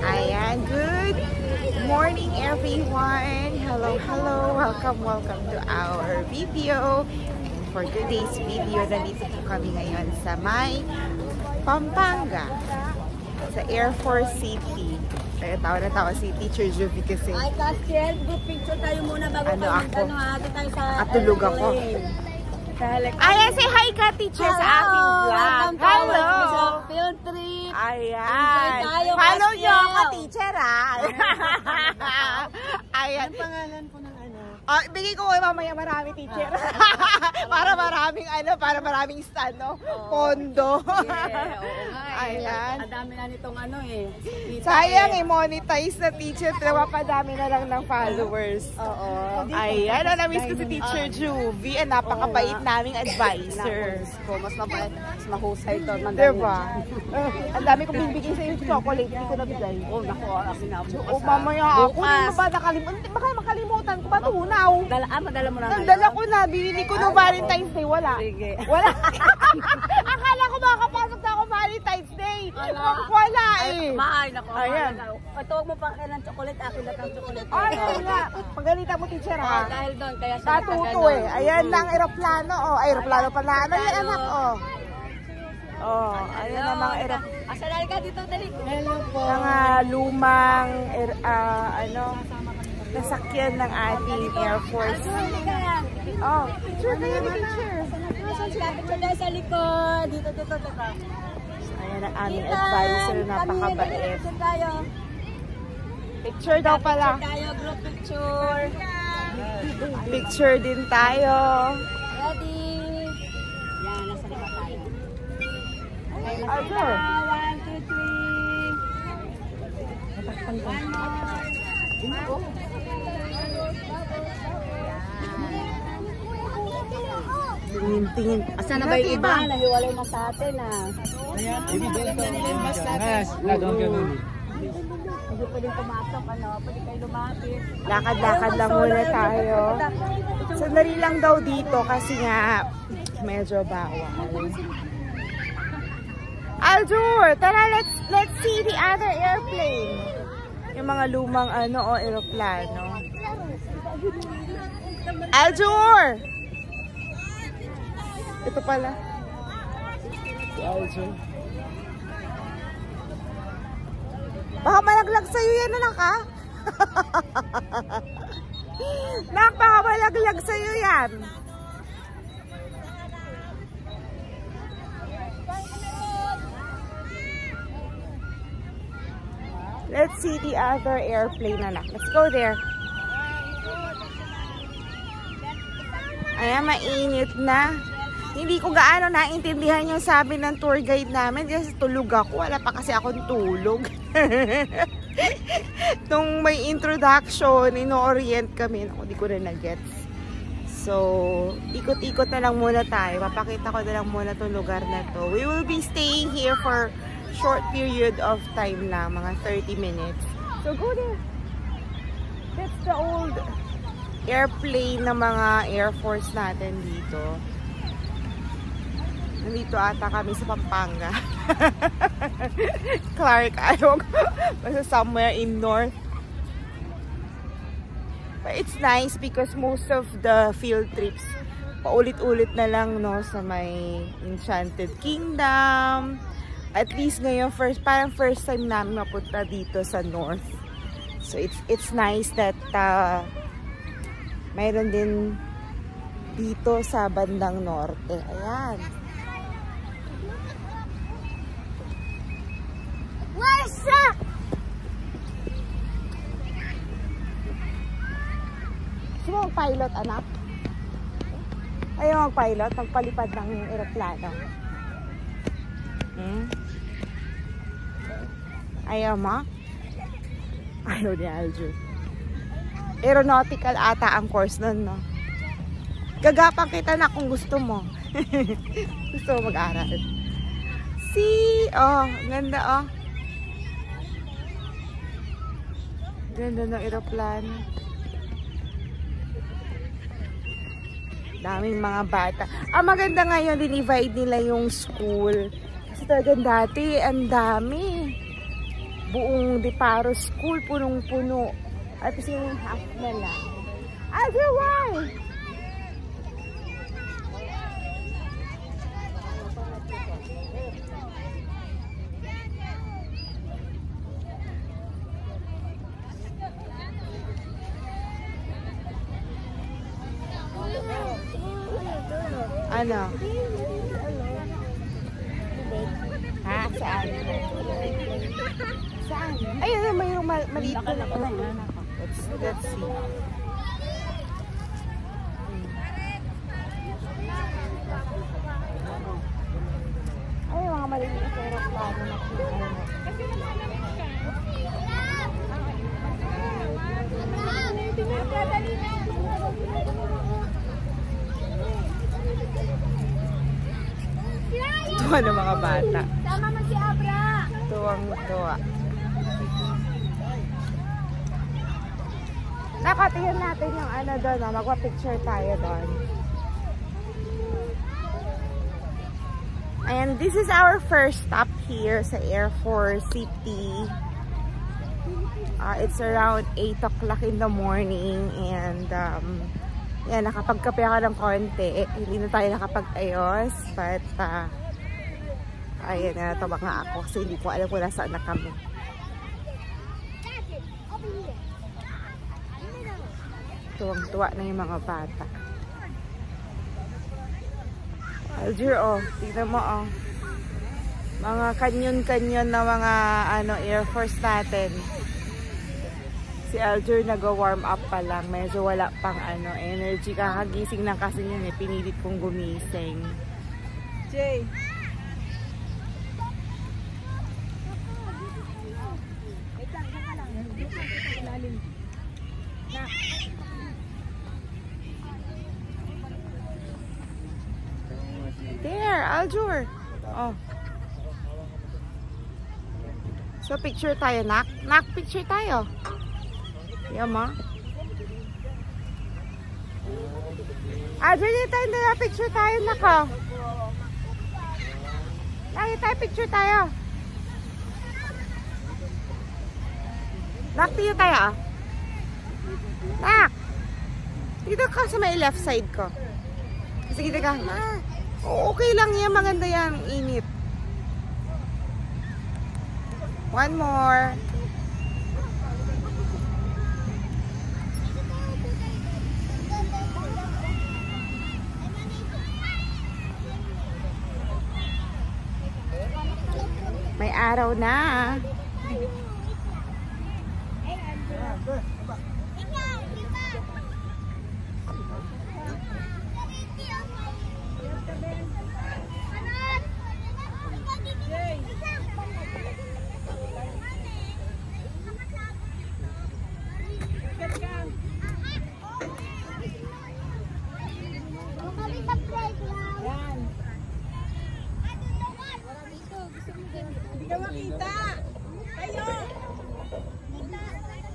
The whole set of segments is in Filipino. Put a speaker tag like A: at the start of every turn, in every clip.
A: Ayan, good morning everyone. Hello, hello. Welcome to our video. And for today's video, nandito po kami ngayon sa may Pampanga, sa Air Force City. Kaya tawa na tawa si Teacher Juvie kasi.
B: Ay, Castiel, group picture tayo muna bago
A: Ano ako?
B: tayo sa
A: Atulog ako. Ayan, say hi ka, teacher, sa aking vlog. Hello!
B: Field trip.
A: Ayan.
B: Tayo,
A: Follow
B: Castiel.
A: nyo ako, teacher, ha? Ayan.
B: Anong pangalan po ng ano?
A: Bigay ko mamaya marami, teacher. Para maraming stand, no? Pondo.
B: Yeah, oo nga eh.
A: Ayan.
B: Ang dami na nitong ano eh.
A: Sayang, i-monetize na, teacher. Padami na lang ng followers.
B: Oo.
A: Ayan, na-miss ko si Teacher Juvie. Ang napakabait naming advisor.
B: Mas mabait, mas mahusay to.
A: Diba? Ang dami kong bibigay sa yung chocolate. Hindi ko nabigay.
B: Oh, naku, akin na bukas.
A: O mamaya ako. Hindi mo ba nakalimutan? Baka makalimutan ko ba tunaw?
B: Madala mo na ngayon.
A: Nandala ko na. Binili ko no Valentine's Day. Wala.
B: Sige.
A: Wala. Akala ko makakapasok na ako Valentine's Day. Wala eh.
B: Maay, naku.
A: Ayan.
B: Patuwag mo pa kayo ng chocolate. Akin na kang chocolate.
A: Ay, nga. Pagalitan mo, teacher, ha?
B: Dahil doon, kaya siya
A: Natuto eh. Ayan lang, aeroplano. Oh, aeroplano pala. Ano yan, anak? Oh. Oh, ayan ang mga aeroplano.
B: Asalali ka dito, dali. Hello po.
A: Mga lumang nasakyan ng ating Air Force. Oh, picture kayo ni teacher.
B: Picture tayo sa likod. Dito.
A: Ayan ang aming advisor, napakabait.
B: Picture tayo.
A: Picture daw pala.
B: Picture tayo, group picture.
A: Picture din tayo.
B: Ready? Yan, nasa likod tayo. Okay,
A: Arthur.
B: 1, 2, 3. One more.
A: Tingin.
B: Asa na ba yung iba? Nahiwalay na sa atin ah. Hindi pwedeng pumasok, ano? Pwede kayo lumapit.
A: Lakad-lakad lang muna tayo. Sandali lang daw dito kasi nga medyo bawal. Aljur, tara, let's see the other airplane. Yung mga lumang aeroplano. Aljur! Ito pala. Si Aljur. Baka malaglag sa'yo yan, anak, ha? Nak, baka malaglag sa'yo yan. Let's see the other airplane, anak. Let's go there. Ayan, mainit na. Hindi ko gaano naintindihan yung sabi ng tour guide namin kasi tulog ako. Wala pa kasi akong tulog. Nung may introduction, ino-orient kami. Ako, di ko na nag-gets. So, ikot-ikot na lang muna tayo. Papakita ko na lang muna itong lugar na to. We will be staying here for short period of time lang. Mga 30 minutes. So, go there. That's the old airplane ng mga Air Force natin dito. Nandito ata kami sa Pampanga. Clark, ayaw ko. Basta somewhere in North. But it's nice because most of the field trips, paulit-ulit na lang, no, sa may Enchanted Kingdom. At least ngayon, parang first time namin mapunta dito sa North. So it's nice that mayroon din dito sa bandang Norte. Ayan. What's up? Gusto mo mag-pilot, anak? Ayaw mag-pilot? Magpalipad ng aeroplano? Ayaw mo? Ayaw ni Aljur. Aeronautical ata ang course nun, no? Gagapang kita na kung gusto mo. Gusto mo mag-aral. See? Oh, ganda, oh. Ganda ng aeroplano. Daming mga bata. Ang maganda ngayon, dinivide nila yung school. Kasi talagang dati, ang dami. buong Deparo School, punong-puno. At kasi yung half na lang. Aljur, why? Ano? Ha? Saan? Saan? Ayun, may maliit ko na. Let's see. Ay, mga maliit na aeroplano na sila. Tuwa ng mga bata.
B: Tama mo si Abra.
A: Tuwang-tuwa. Nakatingin natin yung ano doon. Magpa-picture tayo doon. And this is our first stop here sa Air Force City. It's around 8 o'clock in the morning. And yan, nakapagkape ako ng konti. Hindi na tayo nakapag-ayos. But ayan, nataba nga ako kasi hindi ko alam kung nasaan na kami. Tuwang-tuwa na yung mga bata. Aljur, oh, tignan mo, oh. Mga kanyon-kanyon na mga Air Force natin. Si Aljur nag-warm up pa lang. Medyo wala pang energy. Kakagising lang kasi yun eh. Pinilit kong gumising.
B: Jay.
A: There, Aljur. Oh. So, picture tayo, Nak. Nak, picture tayo. Yan, ma. Aljur, dito tayo na picture tayo, Nak. Lagi tayo, picture tayo. Nak, dito tayo, ah. Nak. Dito ka sa may left side ko. Sige, dito ka. Okay lang yan. Maganda yan. Init. One more. May araw na.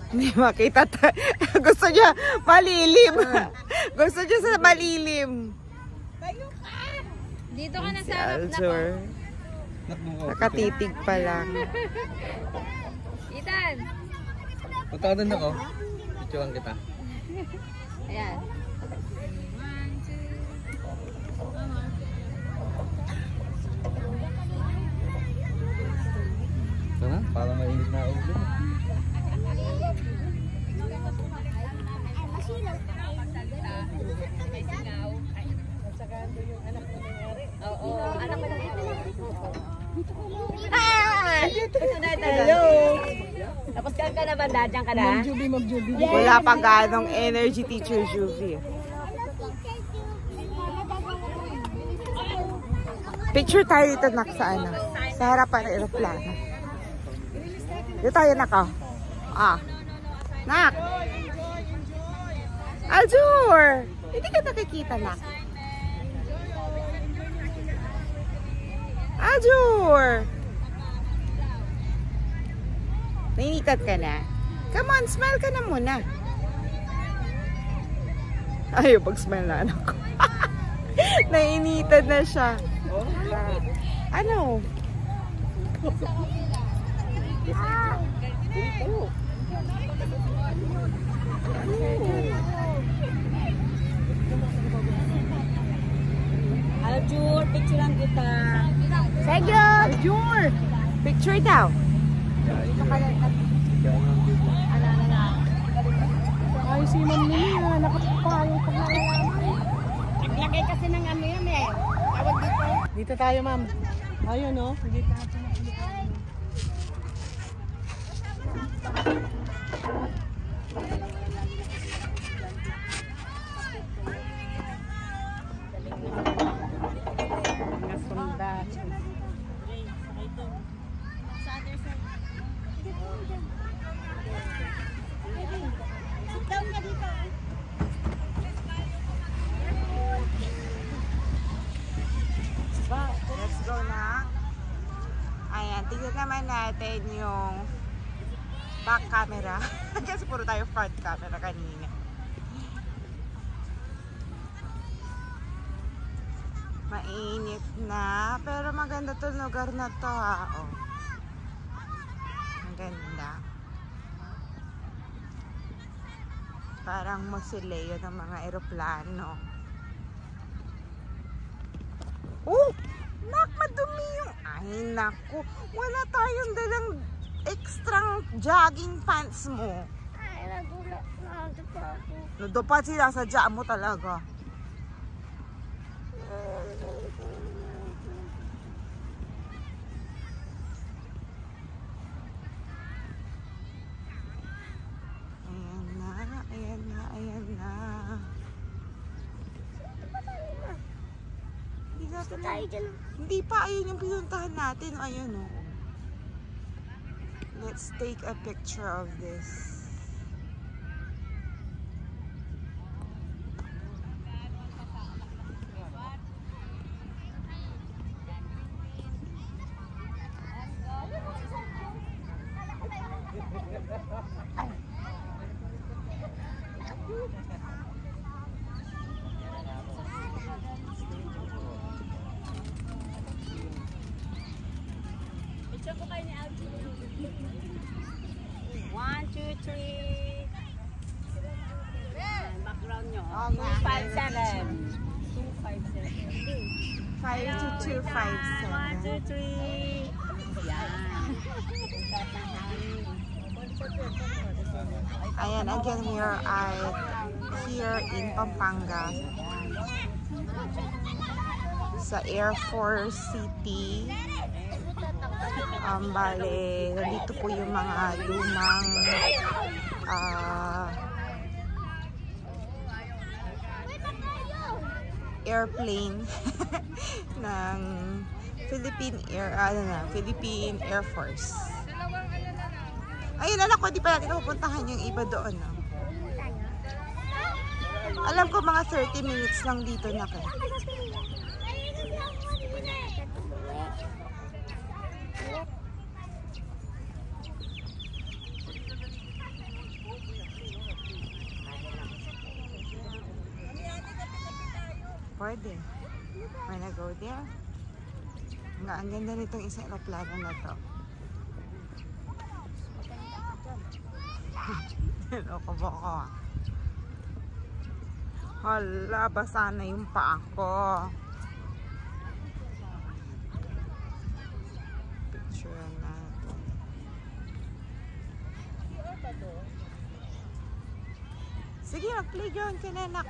A: Hindi makita. Gusto niya malilim. Gusto niya sa malilim.
B: Dito ka na
A: Si
B: sa harap na ko.
A: Aljur. Nakatitig pa lang.
B: Ethan.
C: Punta ka doon ako. Picturean kita.
B: Ayan.
C: Ito na, para mainit na ulo.
B: Oo, anak mo na ito.
A: Hello.
B: Tapos ka na ba? Dadyan ka na?
C: Magjubi.
A: Wala pa ganong energy, Teacher Juvie. Picture tayo dito, Nak, sa sa harapan ng aeroplano. Dito tayo, Nak, oh. Nak! Aljur! Hindi ka nakikita, Nak. Aljur! Nainitan ka na? Come on, smile ka na muna. Ayaw pag-smile na anak ko. Nainitan na siya. Ano?
B: Picture!
A: Picture daw.
B: Ay, si Ma'am Nina, nakapayong pag nalalaman. Naglagay kasi ng ano yan eh. Tawag dito. Dito tayo, ma'am. Ayun, no? Dito natin na pinakain. Mga sundalo.
A: Let's go na. Ayan, tignan naman natin yung back camera. Kasi puro tayo front camera kanina. Mainit na, pero maganda to lugar na to ha. Oh. Ang ganda. Parang mausoleo ng mga eroplano. Oh! Nak, madumi yung... Ay, naku. Wala tayong dalang extra jogging pants mo.
B: Ay, nagulat na ako.
A: Nadupat sila sa dya mo talaga. Ayan na, ayan na, ayan na. Hindi pa, ayun yung pinuntahan natin. Ayun o. Let's take a picture of this.
B: One, two, three. Background nyo.
A: Oh,
B: 257. 257.
A: 52257.
B: 1, 2, 3. Yan.
A: Ayan, again, here in Pampanga. Sa Air Force City. Bale, nandito po yung mga lumang airplane ng Philippine Air Force. Ayun, anak ko, di pa natin pupuntahan yung iba doon. No? Alam ko mga 30 minutes lang dito na kayo. Pwede. Wanna go there? Ang ganda nitong isang aeroplano na to. Loko ba ko? Hala, basa na yung paa ko. Picture natin. Sige, mag-playground ka na, nak.